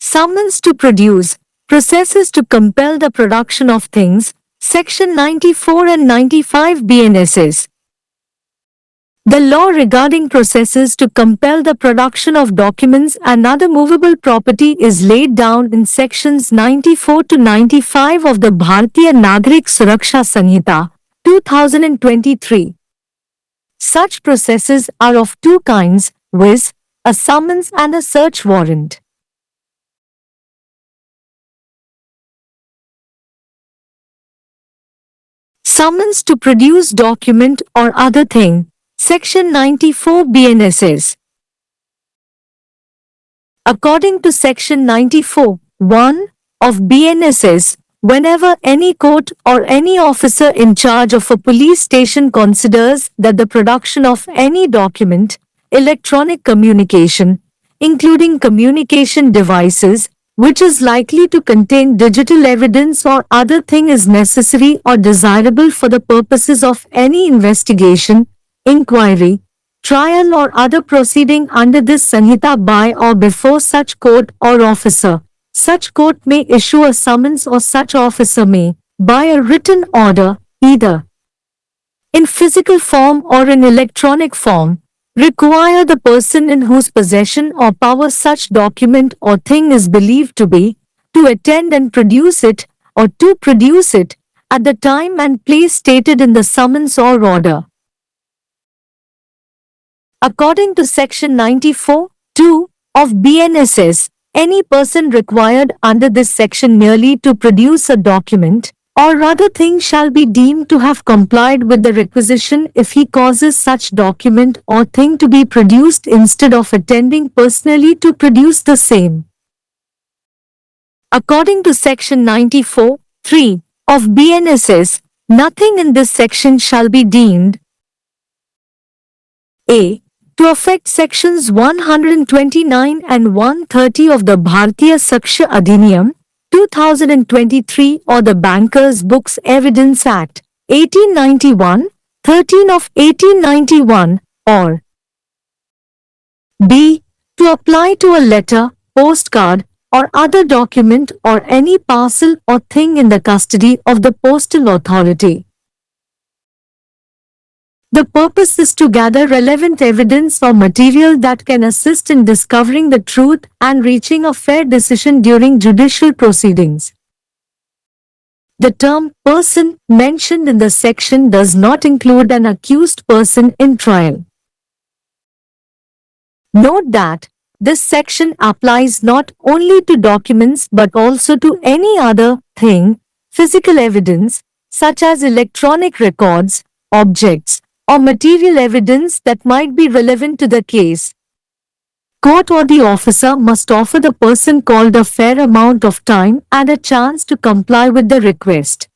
Summons to produce, processes to compel the production of things, Section 94 and 95 BNSS. The law regarding processes to compel the production of documents and other movable property is laid down in Sections 94 to 95 of the Bharatiya Nagarik Suraksha Sanhita, 2023. Such processes are of two kinds, viz., a summons and a search warrant. Summons to produce document or other thing, Section 94 BNSS. According to Section 94(1) of BNSS, whenever any court or any officer in charge of a police station considers that the production of any document, electronic communication, including communication devices, which is likely to contain digital evidence or other thing is necessary or desirable for the purposes of any investigation, inquiry, trial or other proceeding under this Sanhita by or before such court or officer, such court may issue a summons or such officer may, by a written order, either in physical form or in electronic form, require the person in whose possession or power such document or thing is believed to be, to attend and produce it, or to produce it, at the time and place stated in the summons or order. According to Section 94(2) of BNSS, any person required under this section merely to produce a document or other thing shall be deemed to have complied with the requisition if he causes such document or thing to be produced instead of attending personally to produce the same. According to Section 94(3) of BNSS, nothing in this section shall be deemed a. to affect Sections 129 and 130 of the Bharatiya Saksha Adhiniyam, 2023 or the Bankers' Books Evidence Act, 1891, 13 of 1891, or b. to apply to a letter, postcard, or other document or any parcel or thing in the custody of the postal authority. The purpose is to gather relevant evidence or material that can assist in discovering the truth and reaching a fair decision during judicial proceedings. The term person mentioned in the section does not include an accused person in trial. Note that this section applies not only to documents but also to any other thing, physical evidence, such as electronic records, objects, or material evidence that might be relevant to the case. Court or the officer must offer the person called a fair amount of time and a chance to comply with the request.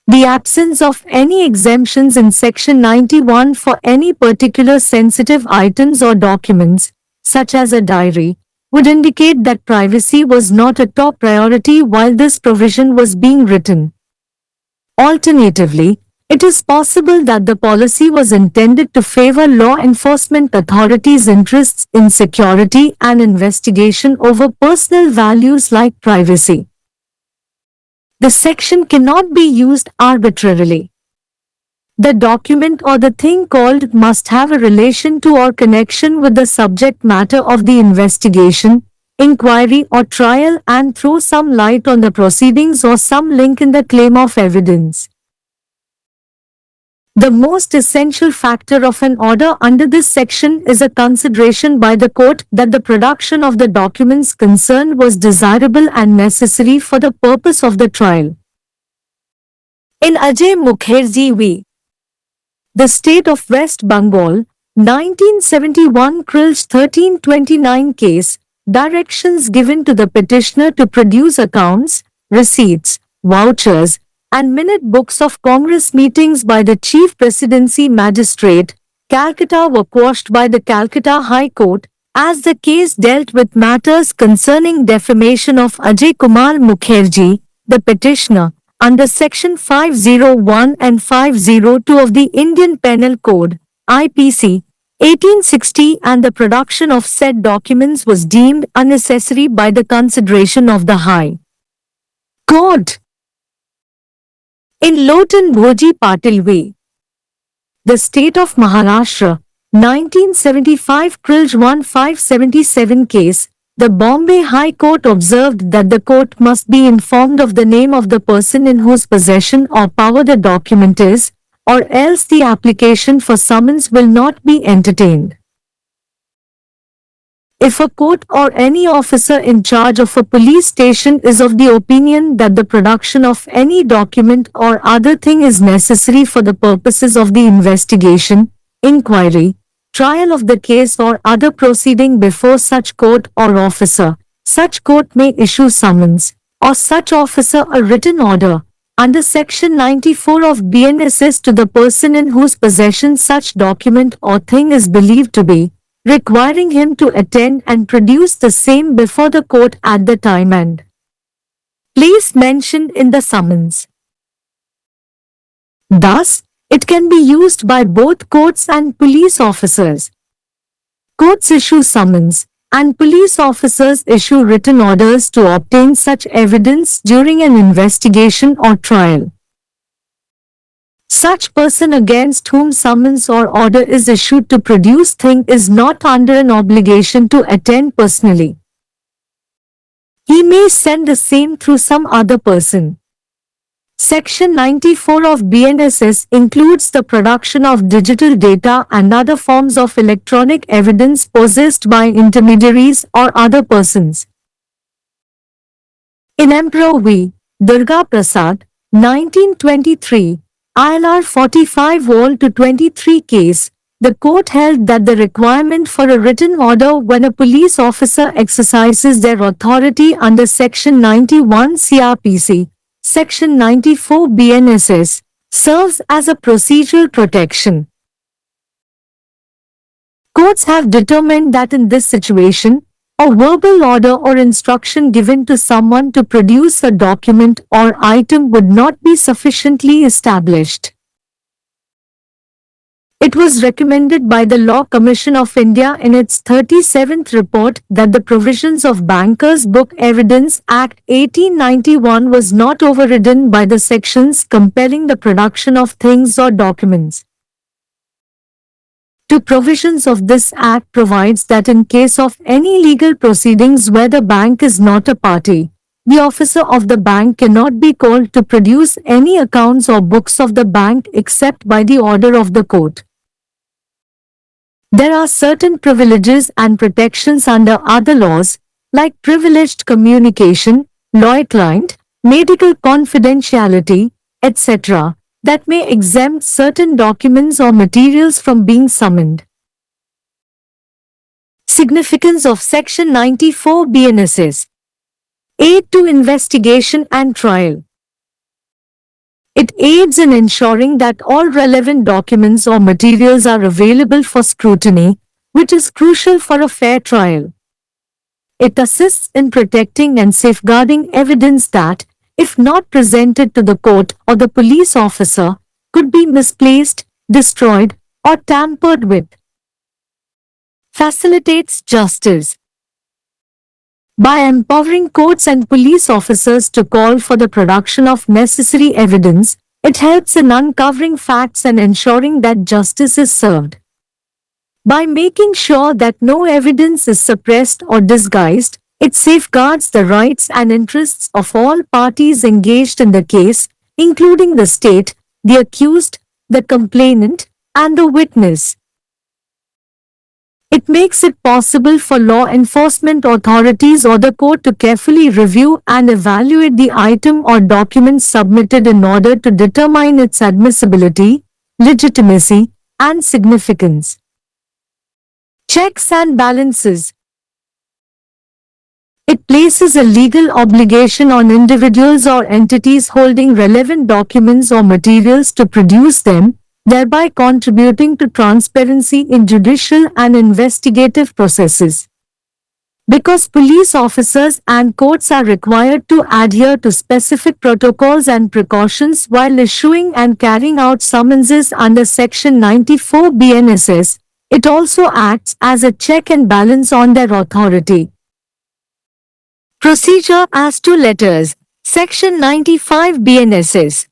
The absence of any exemptions in Section 91 for any particular sensitive items or documents, such as a diary, would indicate that privacy was not a top priority while this provision was being written. Alternatively, it is possible that the policy was intended to favor law enforcement authorities' interests in security and investigation over personal values like privacy. The section cannot be used arbitrarily. The document or the thing called must have a relation to or connection with the subject matter of the investigation, inquiry or trial and throw some light on the proceedings or some link in the claim of evidence. The most essential factor of an order under this section is a consideration by the court that the production of the documents concerned was desirable and necessary for the purpose of the trial. In Ajay Mukherjee v. The State of West Bengal, 1971 Krilch 1329 case, directions given to the petitioner to produce accounts, receipts, vouchers, and minute books of Congress meetings by the Chief Presidency Magistrate, Calcutta were quashed by the Calcutta High Court, as the case dealt with matters concerning defamation of Ajay Kumar Mukherjee, the petitioner, under Section 501 and 502 of the Indian Penal Code, IPC, 1860 and the production of said documents was deemed unnecessary by the consideration of the High Court. In Lotan Bhoji Patil Way, the state of Maharashtra, 1975 Krilj 1577 case, the Bombay High Court observed that the court must be informed of the name of the person in whose possession or power the document is, or else the application for summons will not be entertained. If a court or any officer in charge of a police station is of the opinion that the production of any document or other thing is necessary for the purposes of the investigation, inquiry, trial of the case or other proceeding before such court or officer, such court may issue summons, or such officer a written order, under Section 94 of BNSS to the person in whose possession such document or thing is believed to be, requiring him to attend and produce the same before the court at the time and place mentioned in the summons. Thus, it can be used by both courts and police officers. Courts issue summons, and police officers issue written orders to obtain such evidence during an investigation or trial. Such person against whom summons or order is issued to produce thing is not under an obligation to attend personally. He may send the same through some other person. Section 94 of BNSS includes the production of digital data and other forms of electronic evidence possessed by intermediaries or other persons. In Emperor V. Durga Prasad, 1923, INR 45 vol to 23 case, the court held that the requirement for a written order when a police officer exercises their authority under Section 91 CRPC, Section 94 BNSS, serves as a procedural protection. Courts have determined that in this situation, a verbal order or instruction given to someone to produce a document or item would not be sufficiently established. It was recommended by the Law Commission of India in its 37th report that the provisions of Bankers' Book Evidence Act 1891 was not overridden by the sections compelling the production of things or documents. Two provisions of this Act provides that in case of any legal proceedings where the bank is not a party, the officer of the bank cannot be called to produce any accounts or books of the bank except by the order of the court. There are certain privileges and protections under other laws, like privileged communication, lawyer-client, medical confidentiality, etc., that may exempt certain documents or materials from being summoned. Significance of Section 94 BNSS. Aid to investigation and trial. It aids in ensuring that all relevant documents or materials are available for scrutiny, which is crucial for a fair trial. It assists in protecting and safeguarding evidence that, if not presented to the court or the police officer, could be misplaced, destroyed, or tampered with. Facilitates justice. By empowering courts and police officers to call for the production of necessary evidence, it helps in uncovering facts and ensuring that justice is served. By making sure that no evidence is suppressed or disguised, it safeguards the rights and interests of all parties engaged in the case, including the state, the accused, the complainant, and the witness. It makes it possible for law enforcement authorities or the court to carefully review and evaluate the item or document submitted in order to determine its admissibility, legitimacy, and significance. Checks and balances. It places a legal obligation on individuals or entities holding relevant documents or materials to produce them, thereby contributing to transparency in judicial and investigative processes. Because police officers and courts are required to adhere to specific protocols and precautions while issuing and carrying out summonses under Section 94 BNSS, It also acts as a check and balance on their authority. Procedure as to letters. Section 95 BNSS.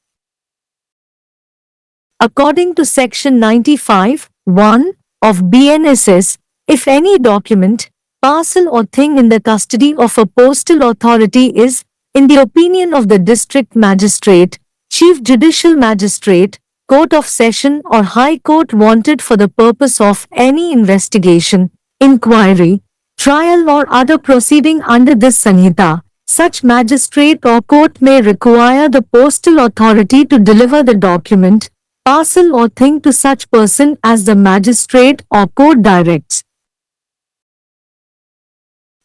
According to Section 95(1) of BNSS, if any document, parcel or thing in the custody of a postal authority is, in the opinion of the district magistrate, chief judicial magistrate, court of session or high court wanted for the purpose of any investigation, inquiry, trial or other proceeding under this Sanhita, such magistrate or court may require the postal authority to deliver the document, parcel or thing to such person as the magistrate or court directs.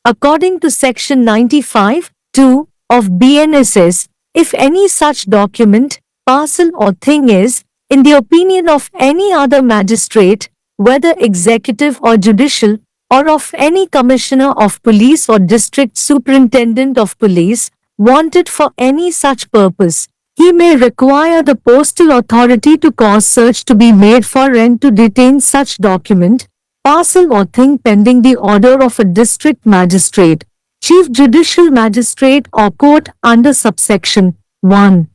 According to Section 95(2) of BNSS, if any such document, parcel or thing is, in the opinion of any other magistrate, whether executive or judicial, or of any commissioner of police or district superintendent of police, wanted for any such purpose, he may require the postal authority to cause search to be made for and to detain such document, parcel or thing pending the order of a district magistrate, chief judicial magistrate or court under subsection 1.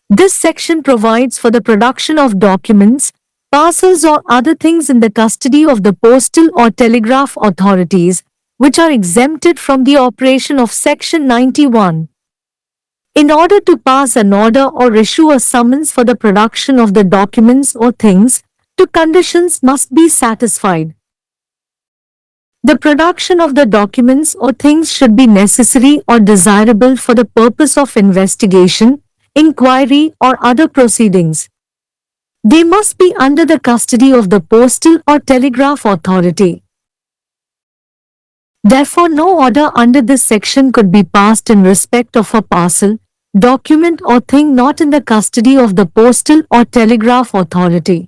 This section provides for the production of documents, parcels or other things in the custody of the postal or telegraph authorities, which are exempted from the operation of Section 91. In order to pass an order or issue a summons for the production of the documents or things, two conditions must be satisfied. The production of the documents or things should be necessary or desirable for the purpose of investigation, inquiry or other proceedings. They must be under the custody of the postal or telegraph authority. Therefore, no order under this section could be passed in respect of a parcel, document or thing not in the custody of the postal or telegraph authority.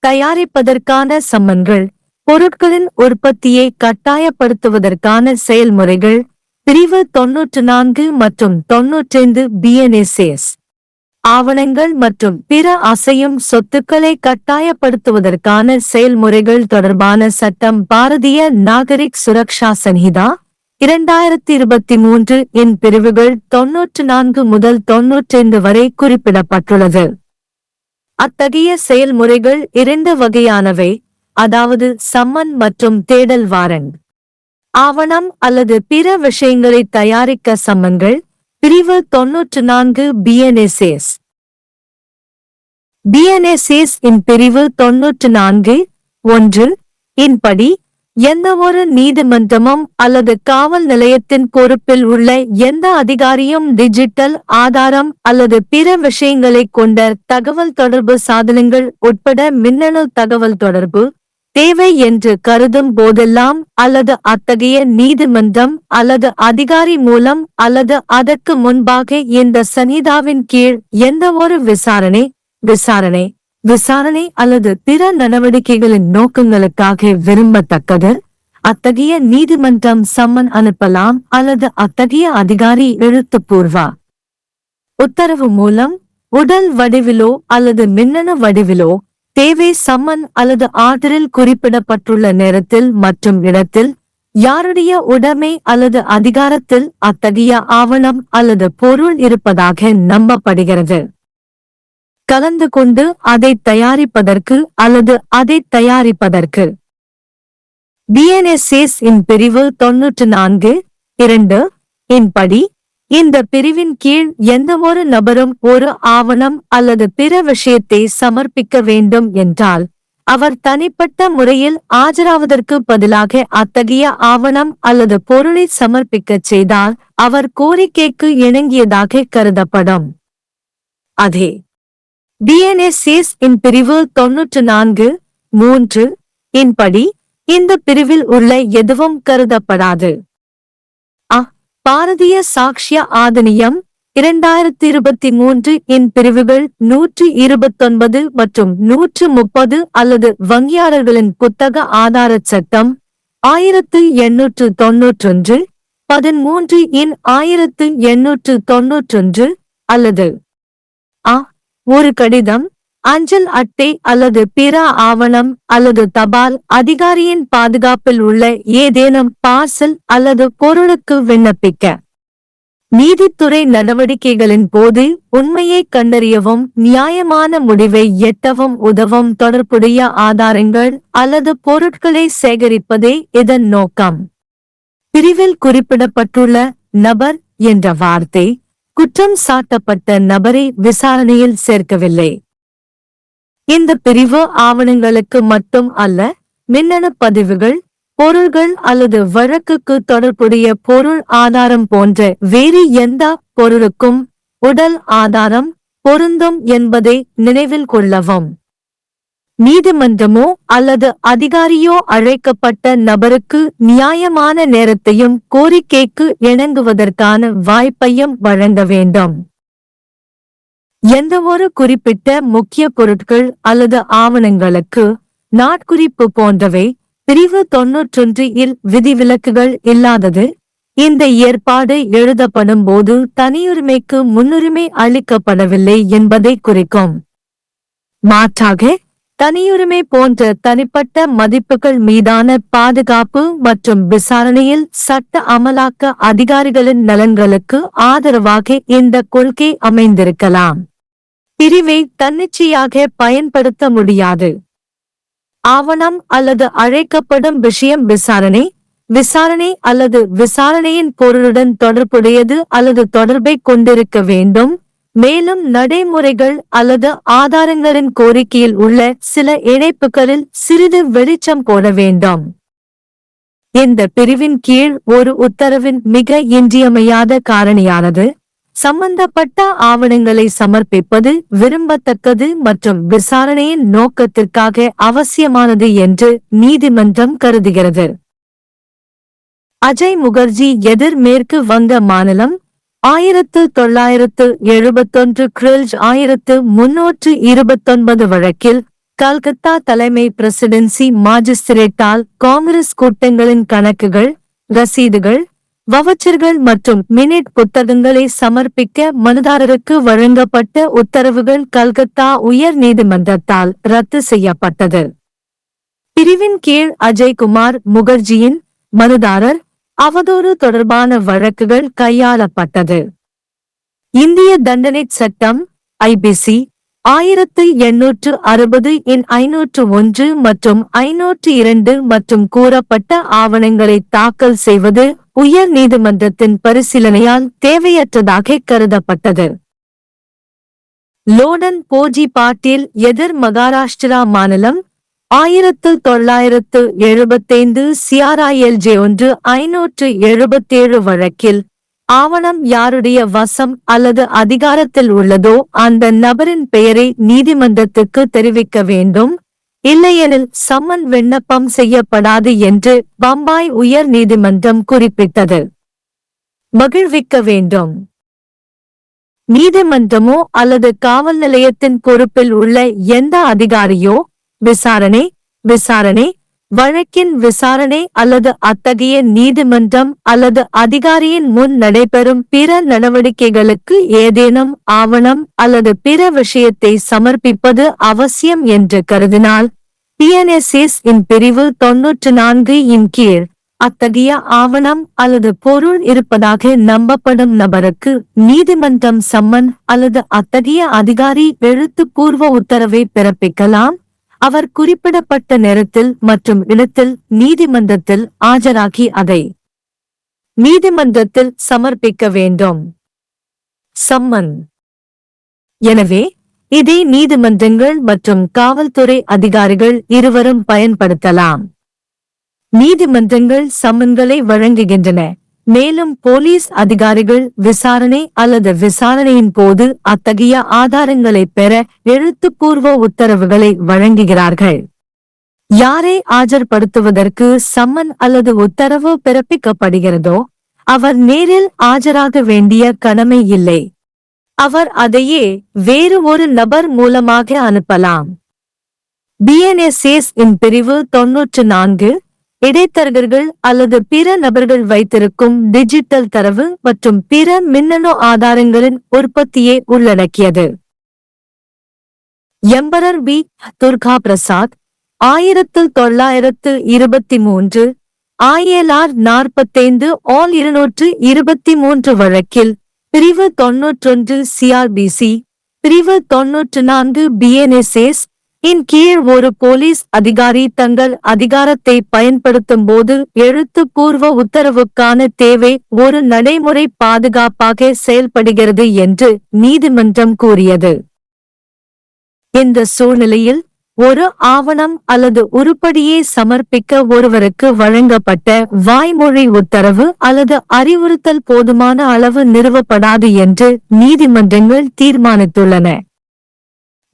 தயாரிப்பதற்கான சம்மன்கள், பொருட்களின் உற்பத்தியை கட்டாயப்படுத்துவதற்கான செயல்முறைகள், பிரிவு 94 மற்றும் 95 BNSS. ஆவணங்கள் மற்றும் பிற அசையும் சொத்துக்களை கட்டாயப்படுத்துவதற்கான செயல்முறைகள் தொடர்பான சட்டம் பாரதிய நாகரிக் சுரக்ஷா சன்ஹிதா 2023 இன் பிரிவுகள் 94 முதல் 95 வரை குறிப்பிடப்பட்டுள்ளது. அத்தகைய செயல்முறைகள் இரண்டு வகையானவை, அதாவது சம்மன் மற்றும் தேடல் வாரண்ட். ஆவணம் அல்லது பிற விஷயங்களை தயாரிக்க சம்மன்கள், பிரிவு 94 BNSS. BNSS இன் பிரிவு 94(1) இன் படி, எந்தவொரு நீதிமன்றமும் அல்லது காவல் நிலையத்தின் பொறுப்பில் உள்ள எந்த அதிகாரியும் டிஜிட்டல் ஆதாரம் அல்லது பிற விஷயங்களைக் கொண்ட தகவல் தொடர்பு சாதனங்கள் உட்பட மின்னணு தகவல் தொடர்பு தேவை என்று கருதும் போதெல்லாம் அல்லது அத்தகைய நீதிமன்றம் அல்லது அதிகாரி மூலம் அல்லது அதற்கு முன்பாக இந்த சன்ஹிதாவின் கீழ் எந்தவொரு விசாரணை அல்லது பிற நடவடிக்கைகளின் நோக்கங்களுக்காக விரும்பத்தக்கது, அத்தகைய நீதிமன்றம் சம்மன் அனுப்பலாம் அல்லது அத்தகைய அதிகாரி எழுத்துப்பூர்வ உத்தரவு மூலம் உடல் வடிவிலோ அல்லது மின்னணு வடிவிலோ தேவை சம்மன் அல்லது ஆர்டரில் குறிப்பிடப்பட்டுள்ள நேரத்தில் மற்றும் இடத்தில் யாருடைய உடைமை அல்லது அதிகாரத்தில் அத்தகைய ஆவணம் அல்லது பொருள் இருப்பதாக நம்பப்படுகிறது. கலந்து கொண்டு அதை தயாரிப்பதற்கு அல்லது அதை தயாரிப்பதற்கு. BNSS இன் பிரிவு 94(2) இன் படி, இந்த பிரிவின் கீழ் எந்தவொரு நபரும் ஒரு ஆவணம் அல்லது பிற விஷயத்தை சமர்ப்பிக்க வேண்டும் என்றால், அவர் தனிப்பட்ட முறையில் ஆஜராவதற்கு பதிலாக அத்தகைய ஆவணம் அல்லது பொருளை சமர்ப்பிக்கச் செய்தால் அவர் கோரிக்கைக்கு இணங்கியதாக கருதப்படும். அதே BNSS இன் பிரிவு 94(3) இன் படி, இந்த பிரிவில் உள்ள எதுவும் கருதப்படாது. பாரதிய சாக்ஷ்ய ஆதனியம் 2023 இன் பிரிவுகள் 129 மற்றும் 130 அல்லது வங்கியாளர்களின் புத்தக ஆதாரச் சட்டம் 1891, 13 இன் 1891 அல்லது ஒரு கடிதம் அஞ்சல் அட்டை அல்லது பிற ஆவணம் அல்லது தபால் அதிகாரியின் பாதுகாப்பில் உள்ள ஏதேனும் பார்சல் அல்லது பொருளுக்கு விண்ணப்பிக்க. நீதித்துறை நடவடிக்கைகளின் போது உண்மையை கண்டறியவும் நியாயமான முடிவை எட்டவும் உதவும் தொடர்புடைய ஆதாரங்கள் அல்லது பொருட்களை சேகரிப்பதே இதன் நோக்கம். பிரிவில் குறிப்பிடப்பட்டுள்ள நபர் என்ற வார்த்தை குற்றம் சாட்டப்பட்ட நபரை விசாரணையில் சேர்க்கவில்லை. இந்த பிரிவு ஆவணங்களுக்கு மட்டும் அல்ல, மின்னணு பதிவுகள், பொருள்கள் அல்லது வழக்குக்கு தொடர்புடைய பொருள் ஆதாரம் போன்ற வேறு எந்த பொருளுக்கும் உடல் ஆதாரம் பொருந்தும் என்பதை நினைவில் கொள்ளவும். நீதிமன்றமோ அல்லது அதிகாரியோ அழைக்கப்பட்ட நபருக்கு நியாயமான நேரத்தையும் கோரிக்கைக்கு இணங்குவதற்கான வாய்ப்பையும் வழங்க வேண்டும். எந்தவொரு குறிப்பிட்ட முக்கிய பொருட்கள் அல்லது ஆவணங்களுக்கு நாட்குறிப்பு போன்றவை பிரிவு 91 இல் விதிவிலக்குகள் இல்லாதது. இந்த ஏற்பாடு எழுதப்படும் போது தனியுரிமைக்கு முன்னுரிமை அளிக்கப்படவில்லை என்பதை குறிக்கும். மாற்றாக, தனியுரிமை போன்ற தனிப்பட்ட மதிப்புகள் மீதான பாதுகாப்பு மற்றும் விசாரணையில் சட்ட அமலாக்க அதிகாரிகளின் நலன்களுக்கு ஆதரவாக இந்த கொள்கை அமைந்திருக்கலாம். பிரிவை தன்னிச்சையாக பயன்படுத்த முடியாது. ஆவணம் அல்லது அழைக்கப்படும் விஷயம் விசாரணை அல்லது விசாரணையின் பொருளுடன் தொடர்புடையது அல்லது தொடர்பை கொண்டிருக்க வேண்டும். மேலும் நடைமுறைகள் அல்லது ஆதாரங்களின் கோரிக்கையில் உள்ள சில இணைப்புகளில் சிறிது வெளிச்சம் போட வேண்டும். இந்த பிரிவின் கீழ் ஒரு உத்தரவின் மிக இன்றியமையாத காரணியானது சம்பந்தப்பட்ட ஆவணங்களை சமர்ப்பிப்பது விரும்பத்தக்கது மற்றும் விசாரணையின் நோக்கத்திற்காக அவசியமானது என்று நீதிமன்றம் கருதுகிறது. அஜய் முகர்ஜி எதிர் மேற்கு வங்க மாநிலம் 1971 கிரில்ஜ் 1329 வழக்கில் கல்கத்தா தலைமை பிரசிடென்சி மாஜிஸ்திரேட்டால் காங்கிரஸ் கூட்டங்களின் கணக்குகள், ரசீதுகள், வவச்சர்கள் மற்றும் மினிட் புத்தகங்களை சமர்ப்பிக்க மனுதாரருக்கு வழங்கப்பட்ட உத்தரவுகள் கல்கத்தா உயர் நீதிமன்றத்தால் ரத்து செய்யப்பட்டது. பிரிவின் கீழ் அஜய்குமார் முகர்ஜியின் மனுதாரர் அவதூறு தொடர்பான வழக்குகள் கையாளப்பட்டது. இந்திய தண்டனைச் சட்டம் IPC 1860 இன் 501 மற்றும் 502 மற்றும் கூறப்பட்ட ஆவணங்களை தாக்கல் செய்வது உயர் நீதிமன்றத்தின் பரிசீலனையால் தேவையற்றதாக கருதப்பட்டது. லோடன் போஜி பாட்டீல் எதிர் மகாராஷ்டிரா மாநிலம் 1975 CRILJ 577 வழக்கில் ஆவணம் யாருடைய வசம் அல்லது அதிகாரத்தில் உள்ளதோ அந்த நபரின் பெயரை நீதிமன்றத்துக்கு தெரிவிக்க வேண்டும், இல்லையெனில் சம்மன் விண்ணப்பம் செய்யப்படாது என்று பம்பாய் உயர் நீதிமன்றம் குறிப்பிட்டது. மகிழ்விக்க வேண்டும். நீதிமன்றமோ அல்லது காவல் நிலையத்தின் பொறுப்பில் உள்ள எந்த அதிகாரியோ விசாரணை வழக்கின் விசாரணை அல்லது அத்தகைய நீதிமன்றம் அல்லது அதிகாரியின் முன் நடைபெறும் பிற நடவடிக்கைகளுக்கு ஏதேனும் ஆவணம் அல்லது பிற விஷயத்தை சமர்ப்பிப்பது அவசியம் என்று கருதினால் PNSS இன் பிரிவு 94 இன் கீழ் அத்தகைய ஆவணம் அல்லது பொருள் இருப்பதாக நம்பப்படும் நபருக்கு நீதிமன்றம் சம்மன் அல்லது அத்தகைய அதிகாரி எழுத்துப்பூர்வ உத்தரவை பிறப்பிக்கலாம். அவர் குறிப்பிடப்பட்ட நேரத்தில் மற்றும் இடத்தில் நீதிமன்றத்தில் ஆஜராகி அதை நீதிமன்றத்தில் சமர்ப்பிக்க வேண்டும். சம்மன். எனவே இதை நீதிமன்றங்கள் மற்றும் காவல்துறை அதிகாரிகள் இருவரும் பயன்படுத்தலாம். நீதிமன்றங்கள் சம்மன்களை வழங்குகின்றன, மேலும் போலீஸ் அதிகாரிகள் விசாரணை அல்லது விசாரணையின் போது அத்தகைய ஆதாரங்களை பெற எழுத்துப்பூர்வ உத்தரவுகளை வழங்குகிறார்கள். யாரை ஆஜர்படுத்துவதற்கு சம்மன் அல்லது உத்தரவு பிறப்பிக்கப்படுகிறதோ அவர் நேரில் ஆஜராக வேண்டிய கடமை இல்லை. அவர் அதையே வேறு ஒரு நபர் மூலமாக அனுப்பலாம். BNSS இன் பிரிவு 94 இடைத்தரகர்கள் அல்லது பிற நபர்கள் வைத்திருக்கும் டிஜிட்டல் தரவு மற்றும் பிற மின்னணு ஆதாரங்களின் உற்பத்தியை உள்ளடக்கியது. எம்பரர் பி. துர்கா பிரசாத் 1923 ILR 45 ஆல் 223 வழக்கில் பிரிவு 91 CRBC பிரிவு 94 BNSS இன் கீழ் ஒரு போலீஸ் அதிகாரி தங்கள் அதிகாரத்தை பயன்படுத்தும் போது எழுத்துப்பூர்வ உத்தரவுக்கான தேவை ஒரு நடைமுறை பாதுகாப்பாக செயல்படுகிறது என்று நீதிமன்றம் கூறியது. இந்த சூழ்நிலையில் ஒரு ஆவணம் அல்லது உருப்படியை சமர்ப்பிக்க ஒருவருக்கு வழங்கப்பட்ட வாய்மொழி உத்தரவு அல்லது அறிவுறுத்தல் போதுமான அளவு நிறுவப்படாது என்று நீதிமன்றங்கள் தீர்மானித்துள்ளன.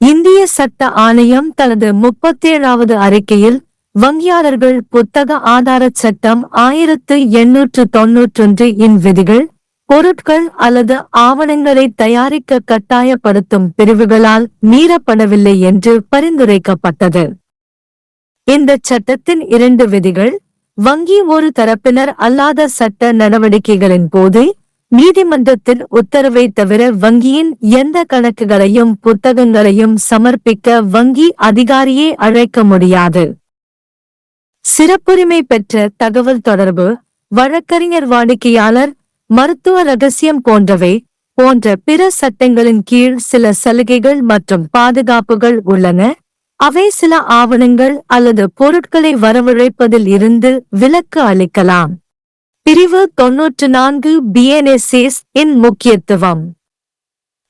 இந்திய சட்ட ஆணையம் தனது 37வது அறிக்கையில் வங்கியாளர்கள் புத்தக ஆதாரச் சட்டம் 1891 இன் விதிகள் பொருட்கள் அல்லது ஆவணங்களை தயாரிக்க கட்டாயப்படுத்தும் பிரிவுகளால் மீறப்படவில்லை என்று பரிந்துரைக்கப்பட்டது. இந்த சட்டத்தின் 2 விதிகள் வங்கி ஒரு தரப்பினர் அல்லாத சட்ட நடவடிக்கைகளின் போது நீதிமன்றத்தின் உத்தரவை தவிர வங்கியின் எந்த கணக்குகளையும் புத்தகங்களையும் சமர்ப்பிக்க வங்கி அதிகாரியே அழைக்க முடியாது. சிறப்புரிமை பெற்ற தகவல் தொடர்பு, வழக்கறிஞர், வாடிக்கையாளர், மருத்துவ ரகசியம் போன்ற பிற சட்டங்களின் கீழ் சில சலுகைகள் மற்றும் பாதுகாப்புகள் உள்ளன. அவை சில ஆவணங்கள் அல்லது பொருட்களை வரவழைப்பதில் இருந்து விலக்கு அளிக்கலாம். பிரிவு 94 BNSS இன் முக்கியத்துவம்.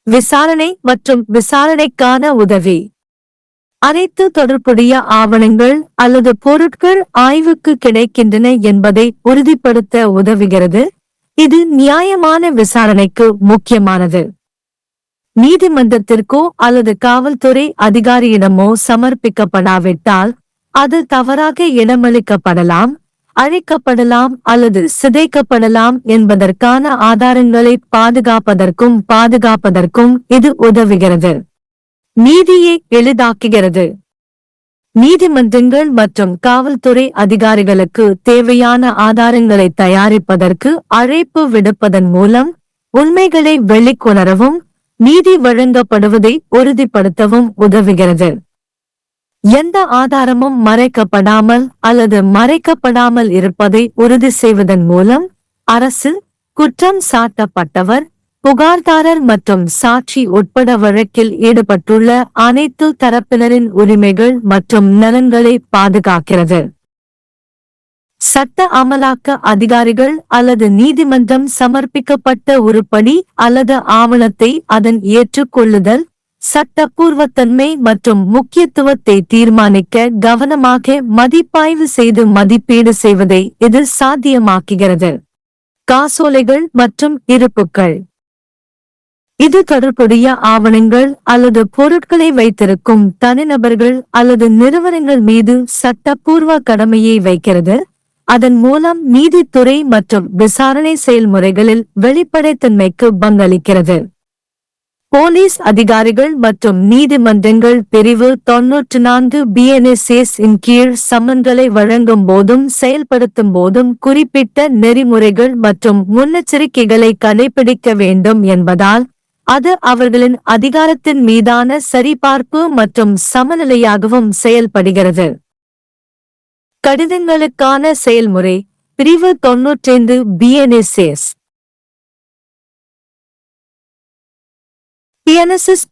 விசாரணை மற்றும் விசாரணைக்கான உதவி. அனைத்து தொடர்புடைய ஆவணங்கள் அல்லது பொருட்கள் ஆய்வுக்கு கிடைக்கின்றன என்பதை உறுதிப்படுத்த உதவுகிறது. இது நியாயமான விசாரணைக்கு முக்கியமானது. நீதிமன்றத்திற்கோ அல்லது காவல்துறை அதிகாரியிடமோ சமர்ப்பிக்கப்படாவிட்டால் அது தவறாக இடமளிக்கப்படலாம், அழிக்கப்படலாம் அல்லது சிதைக்கப்படலாம் என்பதற்கான ஆதாரங்களை பாதுகாப்பதற்கும் இது உதவுகிறது. நீதியை எளிதாக்குகிறது. நீதிமன்றங்கள் மற்றும் காவல்துறை அதிகாரிகளுக்கு தேவையான ஆதாரங்களை தயாரிப்பதற்கு அழைப்பு விடுப்பதன் மூலம் உண்மைகளை வெளிக்கொணரவும் நீதி வழங்கப்படுவதை உறுதிப்படுத்தவும் உதவுகிறது. எந்த ஆதாரமும் மறைக்கப்படாமல் அல்லது மறைக்கப்படாமல் இருப்பதை உறுதி செய்வதன் மூலம் அரசு, குற்றம் சாட்டப்பட்டவர், புகார்தாரர் மற்றும் சாட்சி உட்பட வழக்கில் ஈடுபட்டுள்ள அனைத்து தரப்பினரின் உரிமைகள் மற்றும் நலன்களை பாதுகாக்கிறது. சட்ட அமலாக்க அதிகாரிகள் அல்லது நீதிமன்றம் சமர்ப்பிக்கப்பட்ட உருப்படி அல்லது ஆவணத்தை அதன் ஏற்றுக்கொள்ளுதல், சட்டப்பூர்வத்தன்மை மற்றும் முக்கியத்துவத்தை தீர்மானிக்க கவனமாக மதிப்பாய்வு செய்து மதிப்பீடு செய்வதை இது சாத்தியமாக்குகிறது. காசோலைகள் மற்றும் இருப்புக்கள். இது தொடர்புடைய ஆவணங்கள் அல்லது பொருட்களை வைத்திருக்கும் தனிநபர்கள் அல்லது நிறுவனங்கள் மீது சட்டப்பூர்வ கடமையை வைக்கிறது. அதன் மூலம் நீதித்துறை மற்றும் விசாரணை செயல்முறைகளில் வெளிப்படைத்தன்மைக்கு பங்களிக்கிறது. போலீஸ் அதிகாரிகள் மற்றும் நீதிமன்றங்கள் பிரிவு 94 BNSS இன் கீழ் சம்மன்களை வழங்கும் போதும் செயல்படுத்தும் போதும் குறிப்பிட்ட நெறிமுறைகள் மற்றும் முன்னெச்சரிக்கைகளை கடைபிடிக்க வேண்டும் என்பதால் அது அவர்களின் அதிகாரத்தின் மீதான சரிபார்ப்பு மற்றும் சமநிலையாகவும் செயல்படுகிறது. கடிதங்களுக்கான செயல்முறை. பிரிவு 95 BNSS.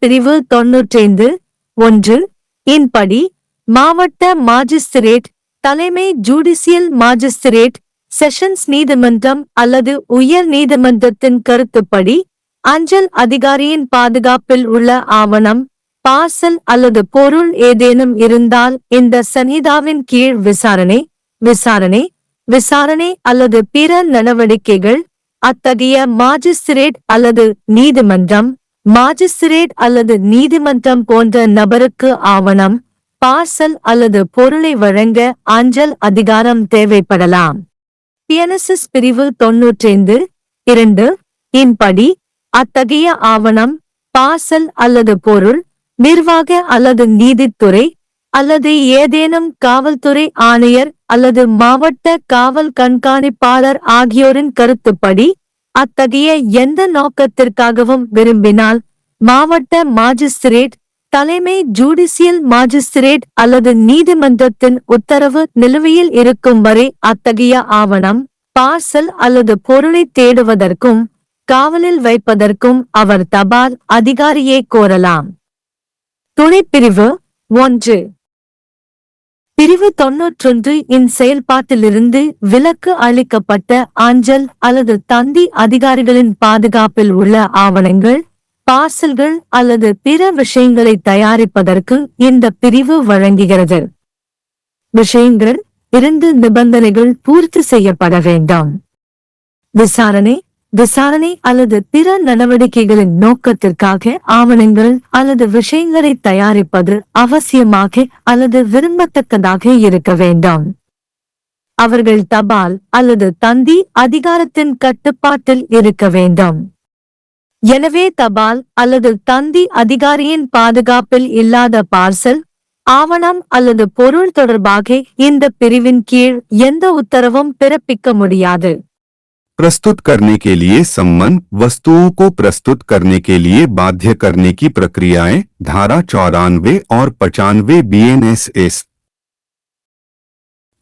பிரிவு 95 1 இன் படி மாவட்ட மாஜிஸ்திரேட், தலைமை ஜுடிசியல் மாஜிஸ்திரேட், செஷன்ஸ் நீதிமன்றம் அல்லது உயர் நீதிமன்றத்தின் கருத்துப்படி அஞ்சல் அதிகாரியின் பாதுகாப்பில் உள்ள ஆவணம், பார்சல் அல்லது பொருள் ஏதேனும் இருந்தால் இந்த சன்ஹிதாவின் கீழ் விசாரணை அல்லது பிற நடவடிக்கைகள் அத்தகைய மாஜிஸ்திரேட் அல்லது நீதிமன்றம், மாஜிஸ்திரேட் அல்லது நீதிமன்றம் போன்ற நபருக்கு ஆவணம், பார்சல் அல்லது பொருளை வழங்க அஞ்சல் அதிகாரம் தேவைப்படலாம். பிஎன்எஸ்எஸ் பிரிவு 95 2 இன் படி அத்தகைய ஆவணம், பார்சல் அல்லது பொருள் நிர்வாக அல்லது நீதித்துறை அல்லது ஏதேனும் காவல்துறை ஆணையர் அல்லது மாவட்ட காவல் கண்காணிப்பாளர் ஆகியோரின் கருத்துப்படி அத்தகைய எந்த நோக்கத்திற்காகவும் விரும்பினால் மாவட்ட மாஜிஸ்திரேட், தலைமை ஜுடிஷியல் மாஜிஸ்திரேட் அல்லது நீதிமன்றத்தின் உத்தரவு நிலுவையில் இருக்கும் வரை அத்தகைய ஆவணம், பார்சல் அல்லது பொருளை தேடுவதற்கும் காவலில் வைப்பதற்கும் அவர் தபால் அதிகாரியை கோரலாம். துணைப்பிரிவு 1. பிரிவு 91 இன் செயல்பாட்டிலிருந்து விலக்கு அளிக்கப்பட்ட அஞ்சல் அல்லது தந்தி அதிகாரிகளின் பாதுகாப்பில் உள்ள ஆவணங்கள், பார்சல்கள் அல்லது பிற விஷயங்களை தயாரிப்பதற்கு இந்த பிரிவு வழங்குகிறது. விஷயங்கள் 2 நிபந்தனைகள் பூர்த்தி செய்யப்பட வேண்டும். விசாரணை அல்லது பிற நடவடிக்கைகளின் நோக்கத்திற்காக ஆவணங்கள் அல்லது விஷயங்களை தயாரிப்பது அவசியமாக அல்லது விரும்பத்தக்கதாக இருக்க வேண்டும். அவர்கள் தபால் அல்லது தந்தி அதிகாரத்தின் கட்டுப்பாட்டில் இருக்க வேண்டும். எனவே தபால் அல்லது தந்தி அதிகாரியின் பாதுகாப்பில் இல்லாத பார்சல், ஆவணம் அல்லது பொருள் தொடர்பாக இந்த பிரிவின் கீழ் எந்த உத்தரவும் பிறப்பிக்க முடியாது. प्रस्तुत करने के लिए सम्मन, वस्तुओं को प्रस्तुत करने के लिए बाध्य करने की प्रक्रियाएं, धारा 94 और 95 BNSS।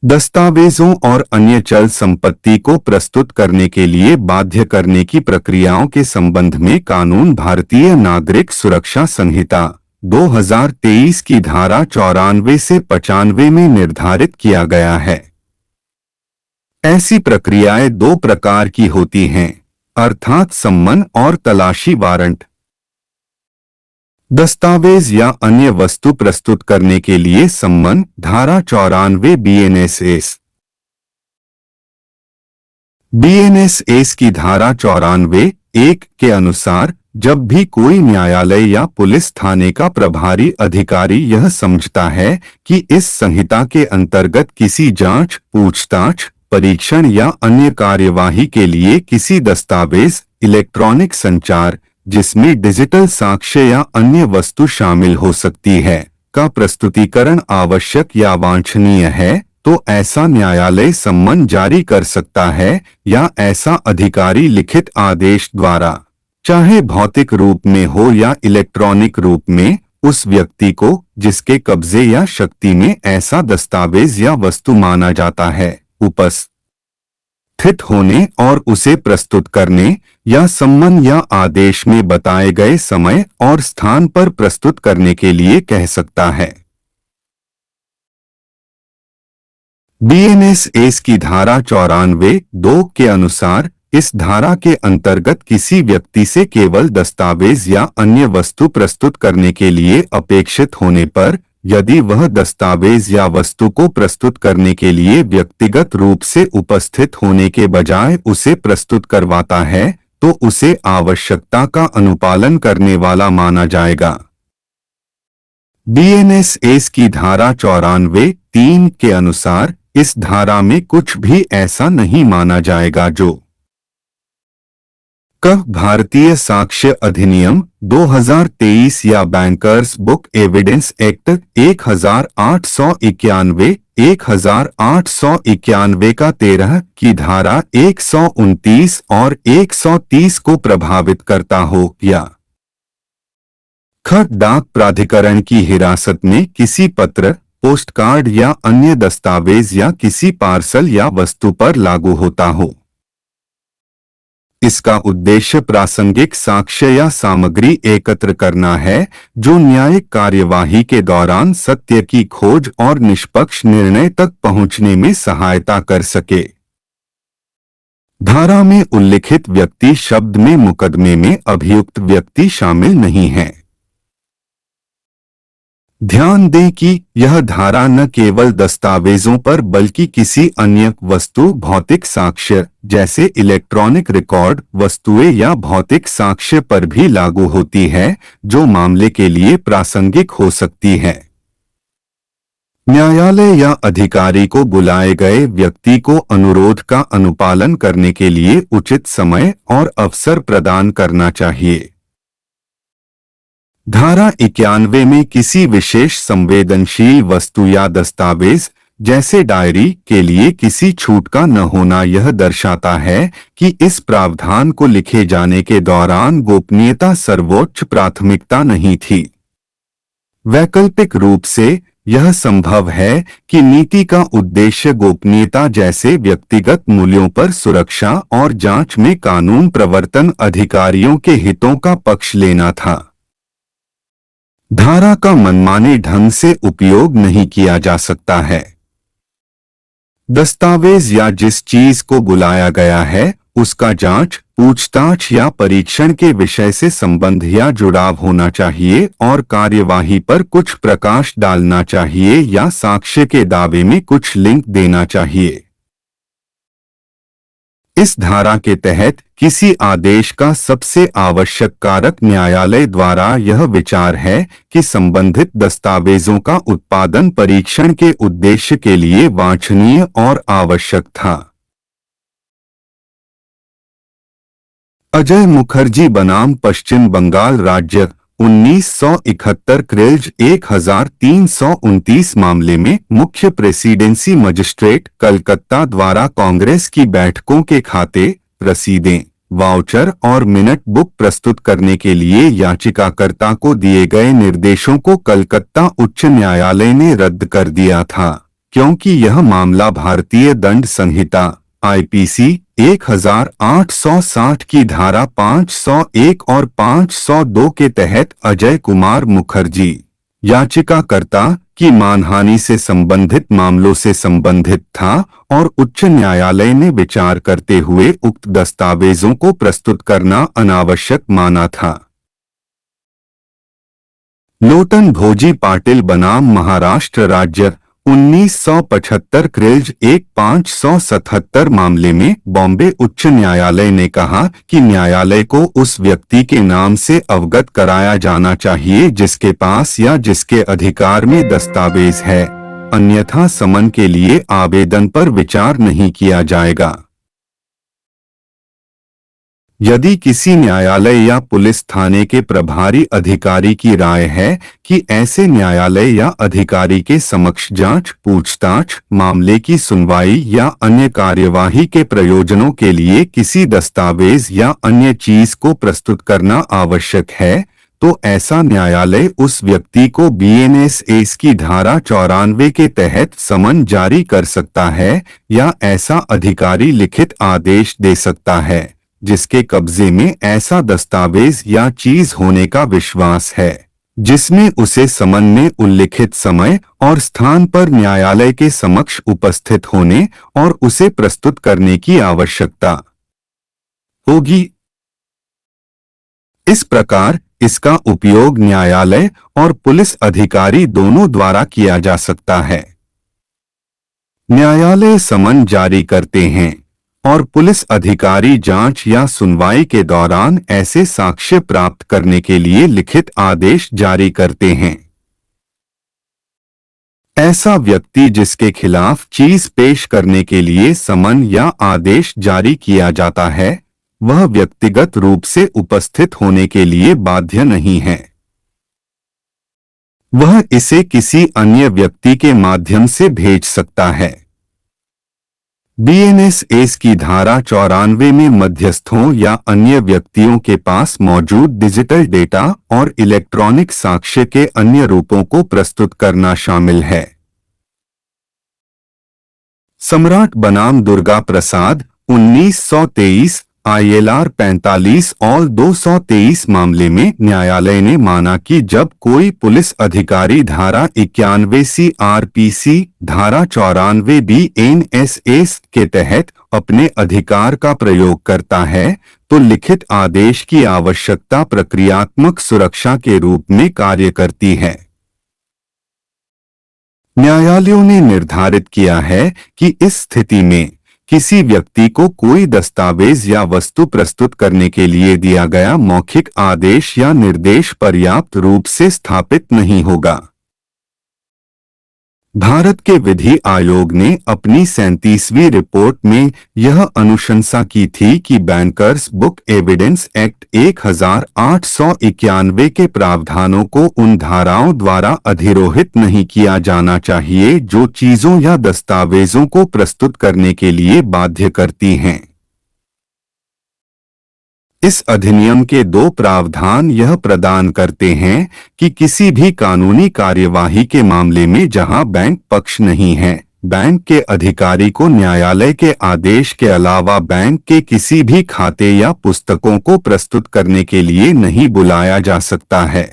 दस्तावेजों और अन्य चल संपत्ति को प्रस्तुत करने के लिए बाध्य करने की प्रक्रियाओं के संबंध में कानून भारतीय नागरिक सुरक्षा संहिता 2023 की धारा 94 से 95 में निर्धारित किया गया है। ऐसी प्रक्रियाएं 2 प्रकार की होती हैं, अर्थात सम्मन और तलाशी वारंट। दस्तावेज या अन्य वस्तु प्रस्तुत करने के लिए सम्मन, धारा 94 BNSS। BNSS की धारा 94(1) के अनुसार जब भी कोई न्यायालय या पुलिस थाने का प्रभारी अधिकारी यह समझता है कि इस संहिता के अंतर्गत किसी जांच, पूछताछ, परीक्षण या अन्य कार्यवाही के लिए किसी दस्तावेज, इलेक्ट्रॉनिक संचार जिसमें डिजिटल साक्ष्य या अन्य वस्तु शामिल हो सकती है, का प्रस्तुतिकरण आवश्यक या वांछनीय है, तो ऐसा न्यायालय सम्मन जारी कर सकता है या ऐसा अधिकारी लिखित आदेश द्वारा, चाहे भौतिक रूप में हो या इलेक्ट्रॉनिक रूप में, उस व्यक्ति को जिसके कब्जे या शक्ति में ऐसा दस्तावेज या वस्तु माना जाता है, उपस्थित होने और उसे प्रस्तुत करने या सम्मन या आदेश में बताए गए समय और स्थान पर प्रस्तुत करने के लिए कह सकता है। BNSS की धारा 94(2) के अनुसार इस धारा के अंतर्गत किसी व्यक्ति से केवल दस्तावेज या अन्य वस्तु प्रस्तुत करने के लिए अपेक्षित होने पर, यदि वह दस्तावेज या वस्तु को प्रस्तुत करने के लिए व्यक्तिगत रूप से उपस्थित होने के बजाय उसे प्रस्तुत करवाता है, तो उसे आवश्यकता का अनुपालन करने वाला माना जाएगा। BNSS की धारा 94(3) के अनुसार इस धारा में कुछ भी ऐसा नहीं माना जाएगा जो भारतीय साक्ष्य अधिनियम 2023 या बैंकर्स बुक एविडेंस एक्ट 1891, 1891 का 13 की धारा 129 और 130 को प्रभावित करता हो, या डाक प्राधिकरण की हिरासत में किसी पत्र, पोस्टकार्ड या अन्य दस्तावेज या किसी पार्सल या वस्तु पर लागू होता हो। इसका उद्देश्य प्रासंगिक साक्ष्य या सामग्री एकत्र करना है जो न्यायिक कार्यवाही के दौरान सत्य की खोज और निष्पक्ष निर्णय तक पहुंचने में सहायता कर सके। धारा में उल्लिखित व्यक्ति शब्द में मुकदमे में अभियुक्त व्यक्ति शामिल नहीं है। ध्यान दें कि यह धारा न केवल दस्तावेजों पर बल्कि किसी अन्य वस्तु, भौतिक साक्ष्य जैसे इलेक्ट्रॉनिक रिकॉर्ड वस्तुएं या भौतिक साक्ष्य पर भी लागू होती है जो मामले के लिए प्रासंगिक हो सकती है। न्यायालय या अधिकारी को बुलाए गए व्यक्ति को अनुरोध का अनुपालन करने के लिए उचित समय और अवसर प्रदान करना चाहिए। धारा 91 में किसी विशेष संवेदनशील वस्तु या दस्तावेज जैसे डायरी के लिए किसी छूट का न होना यह दर्शाता है कि इस प्रावधान को लिखे जाने के दौरान गोपनीयता सर्वोच्च प्राथमिकता नहीं थी। वैकल्पिक रूप से यह संभव है कि नीति का उद्देश्य गोपनीयता जैसे व्यक्तिगत मूल्यों पर सुरक्षा और जांच में कानून प्रवर्तन अधिकारियों के हितों का पक्ष लेना था। धारा का मनमाने ढंग से उपयोग नहीं किया जा सकता है। दस्तावेज या जिस चीज को बुलाया गया है उसका जांच, पूछताछ या परीक्षण के विषय से संबंध या जुड़ाव होना चाहिए और कार्यवाही पर कुछ प्रकाश डालना चाहिए या साक्ष्य के दावे में कुछ लिंक देना चाहिए। इस धारा के तहत किसी आदेश का सबसे आवश्यक कारक न्यायालय द्वारा यह विचार है कि संबंधित दस्तावेजों का उत्पादन परीक्षण के उद्देश्य के लिए वांछनीय और आवश्यक था। अजय मुखर्जी बनाम पश्चिम बंगाल राज्य 1971 क्रिल्ज 1329 मामले में मुख्य प्रेसिडेंसी मजिस्ट्रेट कलकत्ता द्वारा कांग्रेस की बैठकों के खाते, रसीदें, वाउचर और मिनट बुक प्रस्तुत करने के लिए याचिकाकर्ता को दिए गए निर्देशों को कलकत्ता उच्च न्यायालय ने रद्द कर दिया था, क्योंकि यह मामला भारतीय दंड संहिता आईपीसी 1860 की धारा 501 और 502 के तहत अजय कुमार मुखर्जी, याचिकाकर्ता की मानहानि से संबंधित मामलों से संबंधित था और उच्च न्यायालय ने विचार करते हुए उक्त दस्तावेजों को प्रस्तुत करना अनावश्यक माना था। लोटन भोजी पाटिल बनाम महाराष्ट्र राज्य 1975 क्रिल्ज 1577 मामले में बॉम्बे उच्च न्यायालय ने कहा कि न्यायालय को उस व्यक्ति के नाम से अवगत कराया जाना चाहिए जिसके पास या जिसके अधिकार में दस्तावेज है, अन्यथा समन के लिए आवेदन पर विचार नहीं किया जाएगा। यदि किसी न्यायालय या पुलिस थाने के प्रभारी अधिकारी की राय है कि ऐसे न्यायालय या अधिकारी के समक्ष जांच, पूछताछ, मामले की सुनवाई या अन्य कार्यवाही के प्रयोजनों के लिए किसी दस्तावेज या अन्य चीज को प्रस्तुत करना आवश्यक है, तो ऐसा न्यायालय उस व्यक्ति को बीएनएस की धारा 94 के तहत समन जारी कर सकता है या ऐसा अधिकारी लिखित आदेश दे सकता है जिसके कब्जे में ऐसा दस्तावेज या चीज होने का विश्वास है, जिसमें उसे समन में उल्लिखित समय और स्थान पर न्यायालय के समक्ष उपस्थित होने और उसे प्रस्तुत करने की आवश्यकता होगी। इस प्रकार इसका उपयोग न्यायालय और पुलिस अधिकारी दोनों द्वारा किया जा सकता है। न्यायालय समन जारी करते हैं और पुलिस अधिकारी जांच या सुनवाई के दौरान ऐसे साक्ष्य प्राप्त करने के लिए लिखित आदेश जारी करते हैं। ऐसा व्यक्ति जिसके खिलाफ चीज पेश करने के लिए समन या आदेश जारी किया जाता है, वह व्यक्तिगत रूप से उपस्थित होने के लिए बाध्य नहीं है। वह इसे किसी अन्य व्यक्ति के माध्यम से भेज सकता है। बीएनएस की धारा 94 में मध्यस्थों या अन्य व्यक्तियों के पास मौजूद डिजिटल डेटा और इलेक्ट्रॉनिक साक्ष्य के अन्य रूपों को प्रस्तुत करना शामिल है। सम्राट बनाम दुर्गा प्रसाद 1923 ILR 45 और 223 मामले में न्यायालय ने माना कि जब कोई पुलिस अधिकारी धारा 91 CRPC, धारा 94 BNSS के तहत अपने अधिकार का प्रयोग करता है, तो लिखित आदेश की आवश्यकता प्रक्रियात्मक सुरक्षा के रूप में कार्य करती है। न्यायालयों ने निर्धारित किया है कि इस स्थिति में किसी व्यक्ति को कोई दस्तावेज या वस्तु प्रस्तुत करने के लिए दिया गया मौखिक आदेश या निर्देश पर्याप्त रूप से स्थापित नहीं होगा। भारत के विधि आयोग ने अपनी 37वीं रिपोर्ट में यह अनुशंसा की थी कि बैंकर्स बुक एविडेंस एक्ट 1891 के प्रावधानों को उन धाराओं द्वारा अधिरोहित नहीं किया जाना चाहिए जो चीजों या दस्तावेजों को प्रस्तुत करने के लिए बाध्य करती हैं। इस अधिनियम के दो प्रावधान यह प्रदान करते हैं कि किसी भी कानूनी कार्यवाही के मामले में जहां बैंक पक्ष नहीं है, बैंक के अधिकारी को न्यायालय के आदेश के अलावा बैंक के किसी भी खाते या पुस्तकों को प्रस्तुत करने के लिए नहीं बुलाया जा सकता है।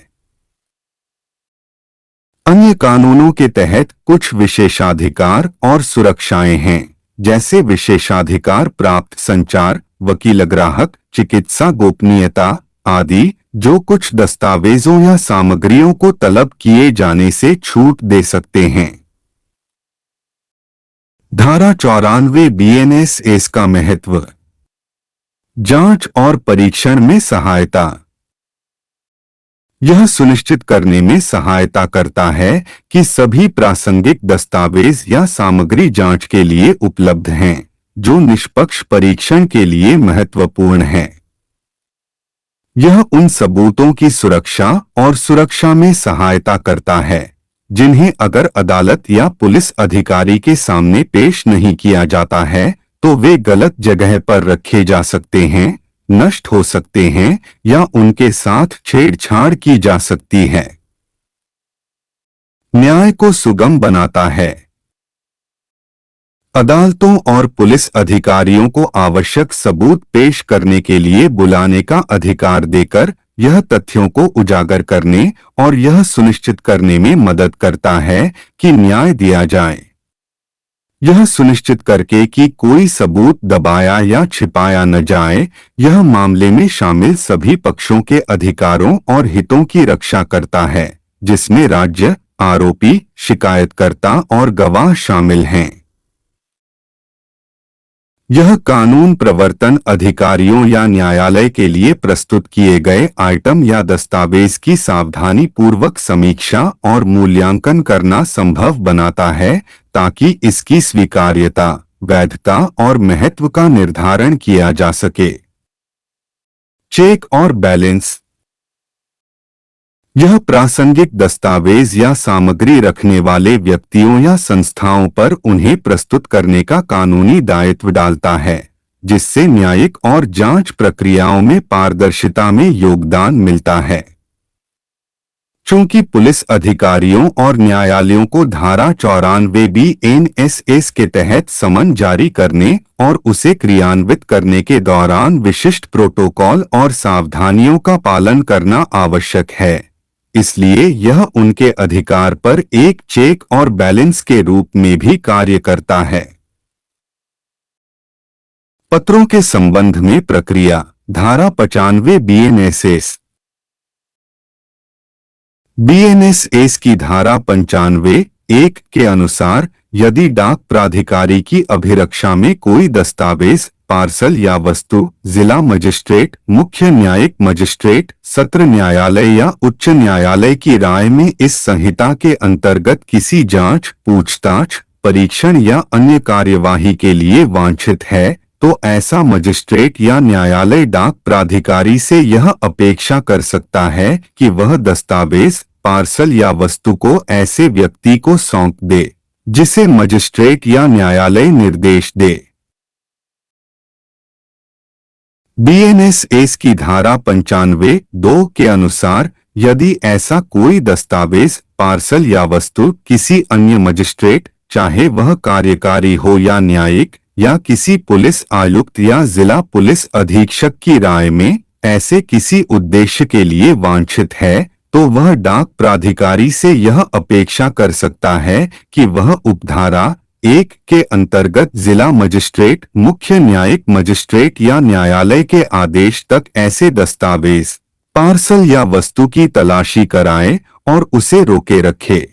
अन्य कानूनों के तहत कुछ विशेषाधिकार और सुरक्षाएं हैं, जैसे विशेषाधिकार प्राप्त संचार, वकील, ग्राहक, चिकित्सा गोपनीयता आदि, जो कुछ दस्तावेजों या सामग्रियों को तलब किए जाने से छूट दे सकते हैं। धारा 94 BNSS का महत्व। जांच और परीक्षण में सहायता। यह सुनिश्चित करने में सहायता करता है कि सभी प्रासंगिक दस्तावेज या सामग्री जांच के लिए उपलब्ध हैं, जो निष्पक्ष परीक्षण के लिए महत्वपूर्ण है। यह उन सबूतों की सुरक्षा और सुरक्षा में सहायता करता है जिन्हें अगर अदालत या पुलिस अधिकारी के सामने पेश नहीं किया जाता है तो वे गलत जगह पर रखे जा सकते हैं, नष्ट हो सकते हैं या उनके साथ छेड़छाड़ की जा सकती है। न्याय को सुगम बनाता है। अदालतों और पुलिस अधिकारियों को आवश्यक सबूत पेश करने के लिए बुलाने का अधिकार देकर यह तथ्यों को उजागर करने और यह सुनिश्चित करने में मदद करता है कि न्याय दिया जाए। यह सुनिश्चित करके कि कोई सबूत दबाया या छिपाया न जाए, यह मामले में शामिल सभी पक्षों के अधिकारों और हितों की रक्षा करता है, जिसमें राज्य, आरोपी, शिकायतकर्ता और गवाह शामिल हैं। यह कानून प्रवर्तन अधिकारियों या न्यायालय के लिए प्रस्तुत किए गए आइटम या दस्तावेज की सावधानी पूर्वक समीक्षा और मूल्यांकन करना संभव बनाता है, ताकि इसकी स्वीकार्यता, वैधता और महत्व का निर्धारण किया जा सके। चेक और बैलेंस। यह प्रासंगिक दस्तावेज या सामग्री रखने वाले व्यक्तियों या संस्थाओं पर उन्हें प्रस्तुत करने का कानूनी दायित्व डालता है, जिससे न्यायिक और जांच प्रक्रियाओं में पारदर्शिता में योगदान मिलता है। चूंकि पुलिस अधिकारियों और न्यायालयों को धारा 94 BNSS के तहत समन जारी करने और उसे क्रियान्वित करने के दौरान विशिष्ट प्रोटोकॉल और सावधानियों का पालन करना आवश्यक है, इसलिए यह उनके अधिकार पर एक चेक और बैलेंस के रूप में भी कार्य करता है। पत्रों के संबंध में प्रक्रिया। धारा 95 BNSS की धारा 95(1) के अनुसार यदि डाक प्राधिकारी की अभिरक्षा में कोई दस्तावेज, पार्सल या वस्तु जिला मजिस्ट्रेट, मुख्य न्यायिक मजिस्ट्रेट, सत्र न्यायालय या उच्च न्यायालय की राय में इस संहिता के अंतर्गत किसी जांच, पूछताछ, परीक्षण या अन्य कार्यवाही के लिए वांछित है, तो ऐसा मजिस्ट्रेट या न्यायालय डाक प्राधिकारी से यह अपेक्षा कर सकता है कि वह दस्तावेज, पार्सल या वस्तु को ऐसे व्यक्ति को सौंप दे जिसे मजिस्ट्रेट या न्यायालय निर्देश दे। BNSS की धारा 95(2) के अनुसार यदि ऐसा कोई दस्तावेज, पार्सल या वस्तु किसी अन्य मजिस्ट्रेट, चाहे वह कार्यकारी हो या न्यायिक, या किसी पुलिस आयुक्त या जिला पुलिस अधीक्षक की राय में ऐसे किसी उद्देश्य के लिए वांछित है, तो वह डाक प्राधिकारी से यह अपेक्षा कर सकता है कि वह उपधारा 1 के अंतर्गत जिला मजिस्ट्रेट, मुख्य न्यायिक मजिस्ट्रेट या न्यायालय के आदेश तक ऐसे दस्तावेज, पार्सल या वस्तु की तलाशी कराए और उसे रोके रखे।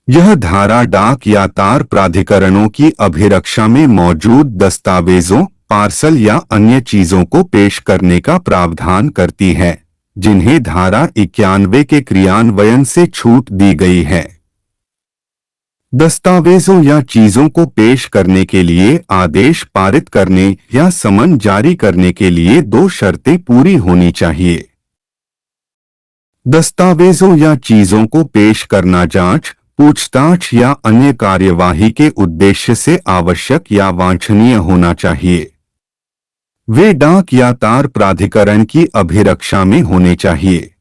यह धारा डाक या तार प्राधिकरणों की अभिरक्षा में मौजूद दस्तावेजों, पार्सल या अन्य चीजों को पेश करने का प्रावधान करती है, जिन्हें धारा 91 के क्रियान्वयन से छूट दी गई है। दस्तावेजों या चीजों को पेश करने के लिए आदेश पारित करने या समन जारी करने के लिए 2 शर्तें पूरी होनी चाहिए। दस्तावेजों या चीजों को पेश करना जांच, पूछताछ या अन्य कार्यवाही के उद्देश्य से आवश्यक या वांछनीय होना चाहिए। वे डाक या तार प्राधिकरण की अभिरक्षा में होने चाहिए।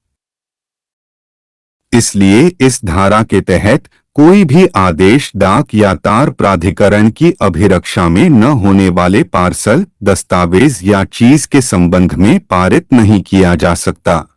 इसलिए इस धारा के तहत कोई भी आदेश डाक या तार प्राधिकरण की अभिरक्षा में न होने वाले पार्सल, दस्तावेज या चीज के संबंध में पारित नहीं किया जा सकता।